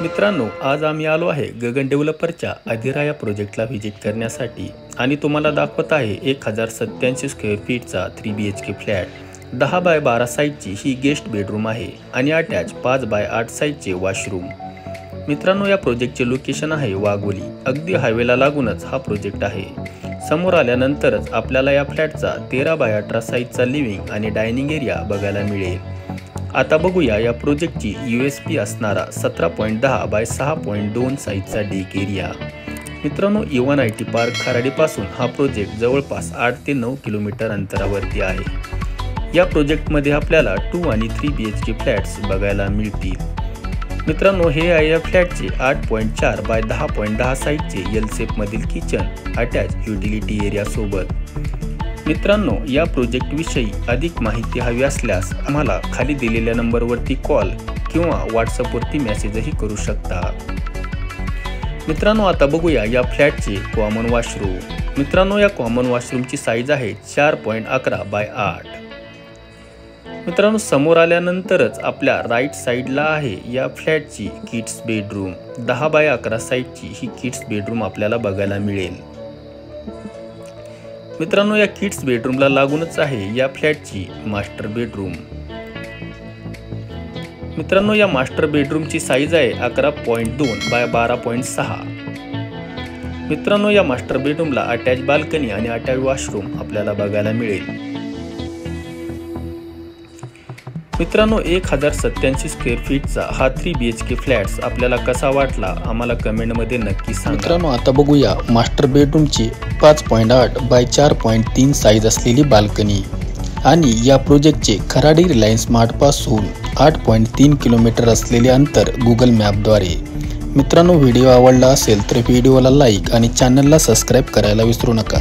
मित्रांनो, आज आम्ही आलो आहे गगन डेव्हलपरच्या अधिराया प्रोजेक्टला व्हिजिट करण्यासाठी आणि तुम्हाला दाखवत आहे 1087 स्क्वेअर फीटचा 3 BHK फ्लॅट। 10 बाय 12 साईजची ही गेस्ट बेडरूम आहे आणि अटॅच 5 बाय 8 साईजचे वॉशरूम। मित्रांनो, या प्रोजेक्टचे लोकेशन आहे वाघोली। अगदी हायवेला लागूनच हा प्रोजेक्ट आहे। समोर आल्यानंतरच आपल्याला या फ्लॅटचा 13 बाय 18 साईजचा लिव्हिंग आणि डायनिंग एरिया बघायला मिळेल। आता बघूया या प्रोजेक्टची USP असणारा 17.10 बाय 6.2 साईजचा डेक एरिया। मित्रांनो, E1 IT पार्क खराडीपासून हा प्रोजेक्ट जवळपास 8 ते 9 किलोमीटर अंतरावरती आहे। या प्रोजेक्टमध्ये आपल्याला 2 आणि 3 BHK फ्लॅट्स बघायला मिळतील। मित्रांनो, हे आहे या फ्लॅटचे 8.4 बाय 10.10 साईजचे L शेपमधील किचन अटॅच युटिलिटी एरिया सोबत। मित्रांनो, या प्रोजेक्ट विषयी अधिक माहिती हवी असल्यास आम्हाला खाली दिलेल्या नंबरवरती कॉल किंवा व्हॉट्सअपवरती मेसेजही करू शकता। मित्रांनो, आता बघूया या फ्लॅटचे कॉमन वॉशरूम। मित्रांनो, या कॉमन वॉशरूमची साईज आहे 4.11 बाय 8। मित्रांनो, समोर आल्यानंतरच आपल्या राईट साईडला आहे या फ्लॅटची किड्स बेडरूम। 10 बाय 11 साईजची ही किड्स बेडरूम आपल्याला बघायला मिळेल। मित्रांनो, या किड्स बेडरूमला लागूनच आहे या फ्लॅटची मास्टर बेडरूम। मित्रांनो, या मास्टर बेडरूमची साईज आहे 11.2 बाय 12.6। मित्रांनो, या मास्टर बेडरूमला अटॅच बाल्कनी आणि अटॅच वॉशरूम आपल्याला बघायला मिळेल। मित्रांनो, 1087 स्क्वेअर फीटचा हा 3 BHK फ्लॅट्स आपल्याला कसा वाटला आम्हाला कमेंटमध्ये नक्की सांगा। मित्रांनो, आता बघूया मास्टर बेडरूमची 5.8 बाय 4.3 साईज असलेली बाल्कनी आणि या प्रोजेक्टचे खराडी रिलायन्स मार्टपासून 8.3 किलोमीटर असलेले अंतर गुगल मॅपद्वारे। मित्रांनो, व्हिडिओ आवडला असेल तर व्हिडिओला लाईक आणि चॅनलला सबस्क्राईब करायला विसरू नका।